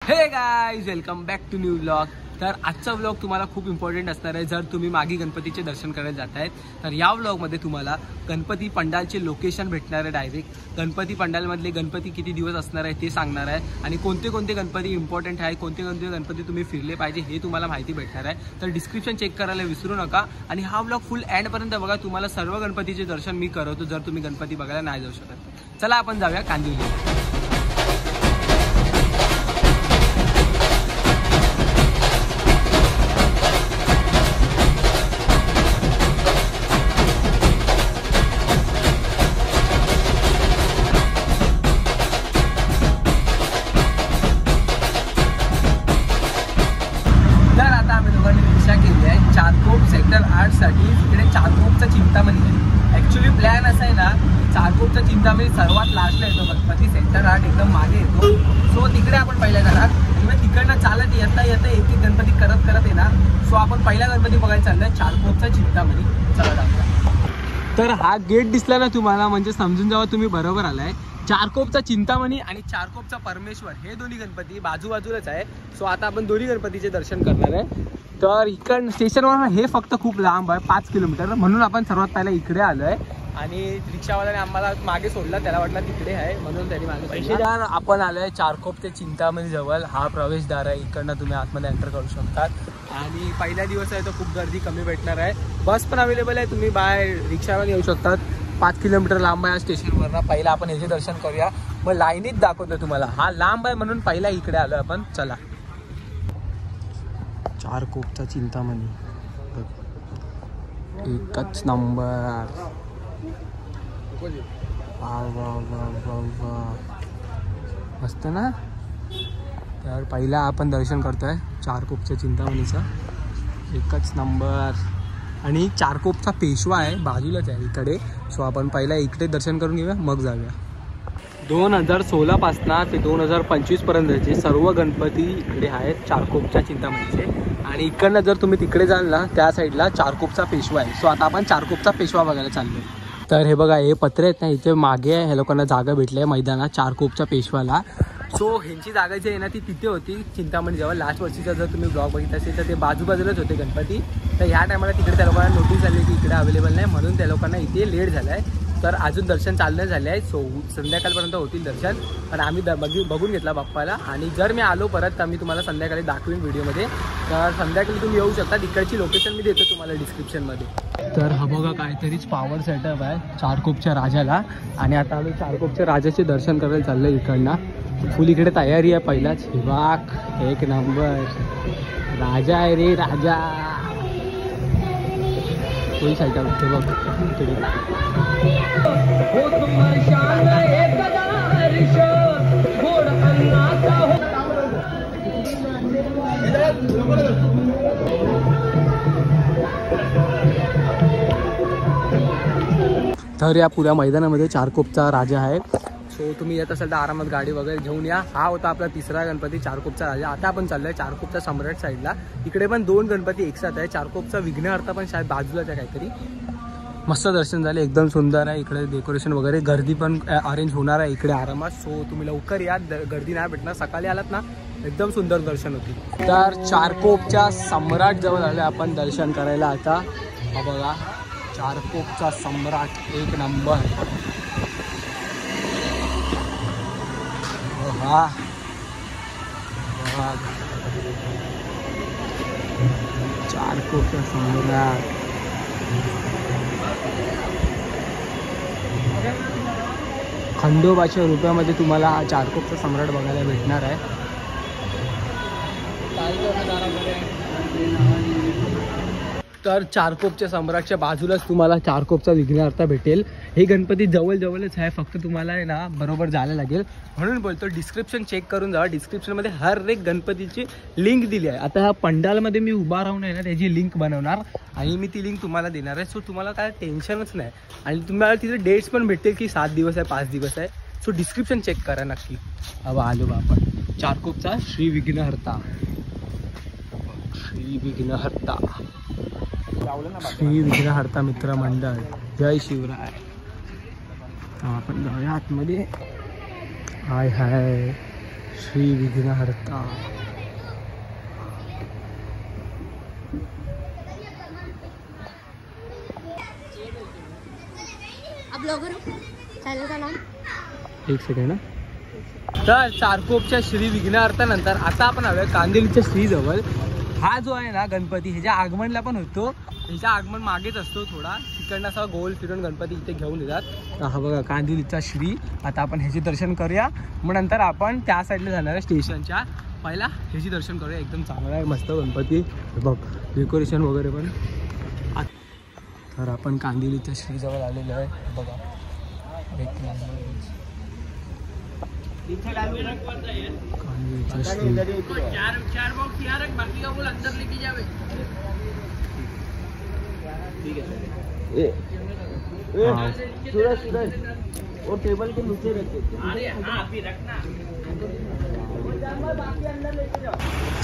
हे guys, welcome back to new vlog. तर आजचा व्लॉग तुम्हाला खूप इम्पॉर्टंट असणार आहे। जर तुम्ही मागी गणपतीचे दर्शन करायला जात आहेत तर या व्लॉगमध्ये तुम्हाला गणपती पंडालचे लोकेशन भेटणार आहे। डायरेक्ट गणपती पंडालमधले गणपती किती दिवस असणार आहे ते सांगणार आहे आणि कोणते कोणते गणपती इम्पॉर्टंट आहे, कोणते कोणते गणपती तुम्ही फिरले पाहिजे हे तुम्हाला माहिती भेटणार आहे। तर डिस्क्रिप्शन चेक करायला विसरू नका आणि हा व्लॉग फुल एंडपर्यंत बघा। तुम्हाला सर्व गणपतीचे दर्शन मी करवतो जर तुम्ही गणपती बघायला नाही जाऊ शकत। चला आपण जाऊया कांदिवली। सेक्टर 8 साठी इकडे चारकोपचा चिंतामणी आहे। ऍक्च्युली प्लॅन असा आहे ना, चारकोपचा चिंतामणी सर्वात लास्टला येतो गणपती, सेक्टर 8 एकदम मागे येतो। सो तिकडे आपण पहिल्या जाणार आणि तिकडनं चालत येता येता एक एक गणपती करत करत येणार। सो आपण पहिला गणपती बघायला चाललोय चारकोपचा चिंतामणी। चला जाऊया। तर हा गेट दिसला ना तुम्हाला, म्हणजे समजून जावा तुम्ही बरोबर आलाय। चारकोपचा चिंतामणी आणि चारकोपचा परमेश्वर हे दोन्ही गणपती बाजूबाजूलाच आहे। सो आता आपण दोन्ही गणपतीचे दर्शन करणार आहे। तर इकडं स्टेशनवर हे फक्त खूप लांब आहे, 5 किलोमीटर, म्हणून आपण सर्वात पहिला इकडे आलोय आणि रिक्षावाल्याने आम्हाला मागे सोडला, त्याला वाटलं तिकडे आहे म्हणून त्यांनी मागे पैसेदार। आपण आलोय चारकोप ते चिंतामणी जवळ, हा प्रवेशद्वार आहे। इकडनं तुम्ही आतमध्ये एंटर करू शकतात आणि पहिला दिवस आहे तो खूप गर्दी कमी भेटणार आहे। बस पण अवेलेबल आहे, तुम्ही बाय रिक्षावर येऊ शकतात। 5 किलोमीटर लांब आहे स्टेशनवरनं। पहिला आपण ह्याचे दर्शन करूया, मग लाईनीत दाखवतो तुम्हाला। हा लांब आहे म्हणून पहिला इकडे आलो आपण। चला चारकोपचा चिंतामणी एकच नंबर। वा वा वा वा वा, मस्त ना। तर पहिला आपण दर्शन करतोय चारकोपच्या चिंतामणीचा, एकच नंबर। आणि चारकोपचा पेशवा आहे बाजूलाच आहे इकडे। सो आपण पहिला इकडे दर्शन करून घेऊया, मग जाऊया। 2016 पासून ते 2025 पर्यंतचे सर्व गणपती इकडे आहेत चारकोपच्या चिंतामणीचे। आणि इकडनं जर तुम्ही तिकडे जाल ना, त्या साईडला चारकोपचा पेशवा आहे। सो आता आपण चारकोपचा पेशवा बघायला चाललो। तर हे बघा, हे पत्रे आहेत ना, इथे मागे ह्या लोकांना जागा भेटली आहे मैदानात चारकोपच्या पेशवाला। सो ह्यांची जागा जी आहे ना ती तिथे होती चिंतामणी जवळ। लास्ट वर्षीचा जर तुम्ही ब्लॉग बघितला असेल तर ते बाजूबाजूलाच होते गणपती। तर ह्या टायमाला तिकडे त्या लोकांना नोटीस झाली की इकडे अवेलेबल नाही, म्हणून त्या लोकांना इथे लेट झालं आहे। तर अजून दर्शन चाललं झाले आहे। सो संध्याकाळपर्यंत होतील दर्शन, पण आम्ही बघून घेतला बाप्पाला। आणि जर मी आलो परत तर मी तुम्हाला संध्याकाळी दाखवीन व्हिडिओमध्ये। तर संध्याकाळी तुम्ही येऊ शकता, इकडची लोकेशन मी देतो तुम्हाला डिस्क्रिप्शनमध्ये। तर हा बघा काहीतरीच पॉवर सेटअप आहे चारकोपच्या राजाला। आणि आता आम्ही चारकोपच्या राजाचे दर्शन करायला चाललो इकडनं। फुल इकडे तयारी आहे पहिलाच। वाक एक नंबर, राजा आहे रे राजा। फुल सेटअप हे बघ इकडे। तर या पुऱ्या मैदानामध्ये चारकोपचा राजा आहे। सो तुम्ही येत असाल तर आरामात गाडी वगैरे घेऊन या। हा होता आपला तिसरा गणपती चारकोपचा राजा। आता आपण चाललोय चारकोपचा सम्राट साईडला। इकडे पण 2 गणपती एकसाथ आहे। चारकोपचा विघ्नहर्ता पण शायद बाजूलाच आहे काहीतरी। मस्त दर्शन झाले, एकदम सुंदर आहे। इकडे डेकोरेशन वगैरे, गर्दी पण अरेंज होणार आहे इकडे आरामात। सो तुम्ही लवकर या, गर्दी नाही भेटणार। सकाळी आलात ना एकदम सुंदर दर्शन होती। तर चारकोपच्या सम्राट जवळ आले आपण दर्शन करायला आता। हा बघा चारकोपचा सम्राट एक नंबर। हा चारकोपचा सम्राट। खंडोबाच्या रूपामध्ये तुम्हाला हा चारकोपचा सम्राट बघायला भेटणार आहे। तर चारकोपच्या सम्राटच्या बाजूलाच तुम्हाला चारकोपचा विघ्नहर्ता भेटेल। हे गणपती जवळजवळच आहे, फक्त तुम्हाला आहे ना बरोबर जायला लागेल। म्हणून बोलतो डिस्क्रिप्शन चेक करून जावा। डिस्क्रिप्शनमध्ये हर एक गणपतीची लिंक दिली आहे। आता ह्या पंडालमध्ये मी उभा राहून आहे ना त्याची लिंक बनवणार आणि मी ती लिंक तुम्हाला देणार आहे। सो तुम्हाला काय टेन्शनच नाही। आणि तुम्हाला तिथे डेट्स पण भेटेल की 7 दिवस आहे 5 दिवस आहे। सो डिस्क्रिप्शन चेक करा नक्की। अब आलो बा आपण चारकोपचा श्री विघ्नहर्ता। श्री विघ्नहर्ता, श्री विघ्नहर्ता मित्र मंडळ, जय शिवराय। आपण जाऊया आतमध्ये। हाय हाय श्री विघ्नहर्ता. एक सेकंड. तर चारकोपच्या श्री विघ्नहर्ता नंतर आता आपण आलोय कांदिवलीच्या श्री जवळ. हा जो आहे ना गणपती ह्याच्या आगमनला पण होतो. ह्याच्या आगमन मागेच असतो थोडा. तिकडनं असा गोल फिरून गणपती इथे घेऊन येतात. हा बघा कांदिवलीचा श्री. आता आपण ह्याचे दर्शन करूया. मग नंतर आपण त्या साईडला जाणार आहे स्टेशनच्या. पहिला ह्याची दर्शन करूया. एकदम चांगला आहे मस्त गणपती बघ. डेकोरेशन वगैरे पण. तर आपण कांदिवलीच्या श्री जवळ आलेलो आहे बघा. टेबल के नीचे रखते.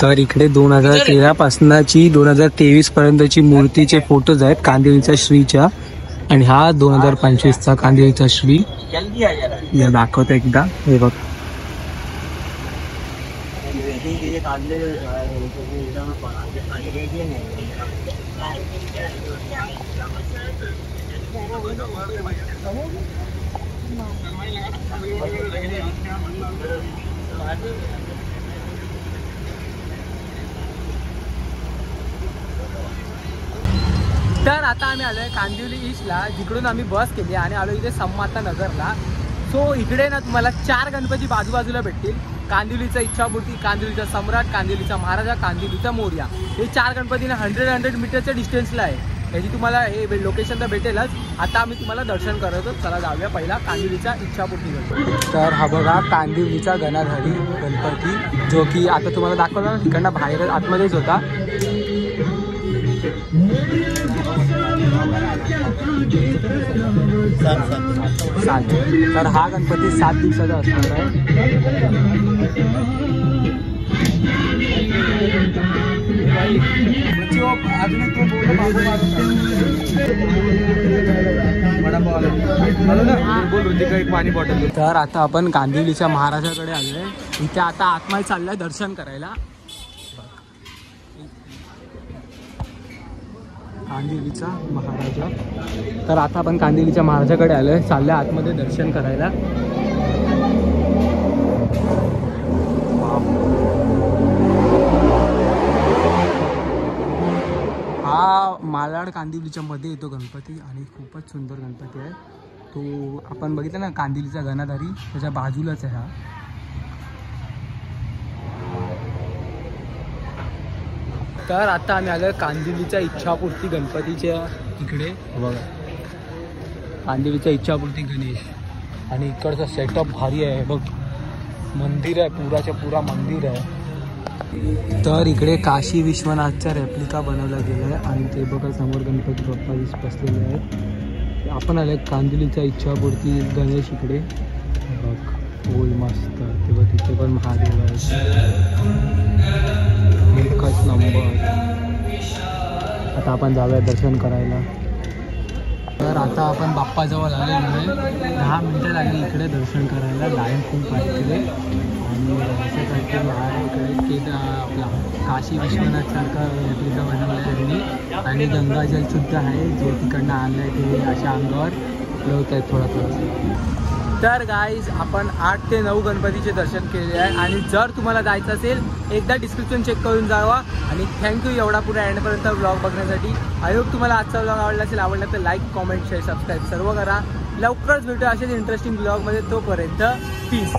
तर इकडे 2013 पासूनची 2023 पर्यंतची मूर्तीचे फोटोज आहेत कांदिवलीच्या श्रीच्या. आणि हा 2025चा कांदिवलीचा श्री दाखवतो एकदा. हे बघ. तर आता आम्ही आलोय कांदिवली ईस्टला, जिकडून आम्ही बस केली आणि आलो इथे सम्माता नगरला. सो इकडे ना तुम्हाला 4 गणपती बाजूबाजूला भेटतील. कांदिवलीचा इच्छापूर्ती, कांदिवलीचा सम्राट, कांदिवलीचा महाराजा, कांदिवलीचा मोरया. हे 4 गणपती ना 100 मीटरच्या डिस्टन्सला आहे. ह्याची तुम्हाला हे लोकेशन तर भेटेलच. आता आम्ही तुम्हाला दर्शन करतो. चला जाऊया पहिला कांदिवलीचा इच्छापूर्ती गणपती. तर हा बघा कांदिवलीचा गणाधारी गणपती, जो की आता तुम्हाला दाखवला ना तिकडनं बाहेर आतमध्येच होता. तर हा गणपती 7 दिवसाचा असणार आहे. तर आता आपण कांदिवलीच्या महाराजाकडे आलोय. इथे आता आतमध्ये चाललंय दर्शन करायला. कांदिवलीचा महाराजा. तर आता आपण कांदिवलीच्या महाराजाकडे आलोय. चाललंय आतमध्ये दर्शन करायला. हा मालाड कांदिवलीच्या मध्ये येतो गणपती आणि खूपच सुंदर गणपती आहे तो. आपण बघितलं ना कांदिवलीचा गणाधारी, त्याच्या बाजूलाच आहे हा. तर आता आम्ही आलो कांदिवलीच्या इच्छापूर्ती गणपतीच्या इकडे बघा. कांदिवलीच्या इच्छापूर्ती गणेश. आणि इकडचा सेटअप भारी आहे बघ. मंदिर आहे, पुराच्या पुरा मंदिर आहे. तर इकडे काशी विश्वनाथचा रेप्लिका बनवला गेला आहे. आणि ते बघा समोर गणपती बाप्पा बसलेले आहेत. आपण आले कांदिवलीच्या इच्छापूर्ती गणेश इकडे बघ. होय मस्त. ते बघ तिथे पण महादेव आहे. एकच नंबर. आता आपण जाऊया दर्शन करायला. तर आता आपण बाप्पाजवळ आलेलो आहे. 10 मिनिटं लागली इकडे दर्शन करायला. लाईन खूप वाटते. आणि असं काहीतरी आहे इकडे की आपला काशी विश्वनाथसारखा रेप्लिका बनवला आहे त्यांनी. आणि गंगाजलसुद्धा आहे जो तिकडनं आणलं आहे. ते अशा अंगावर लोट आहेत थोडा थोडा. तर गाईज आपण 8 ते 9 गणपतीचे दर्शन केले आहे. आणि जर तुम्हाला जायचं असेल एकदा डिस्क्रिप्शन चेक करून जावा. आणि थँक्यू एवढा पुरा एंडपर्यंत ब्लॉग बघण्यासाठी. आय होप तुम्हाला आजचा ब्लॉग आवडला असेल. आवडला तर लाईक, कॉमेंट, शेअर, सबस्क्राईब सर्व करा. लवकरच भेटू असेच इंटरेस्टिंग ब्लॉगमध्ये. तोपर्यंत पीस.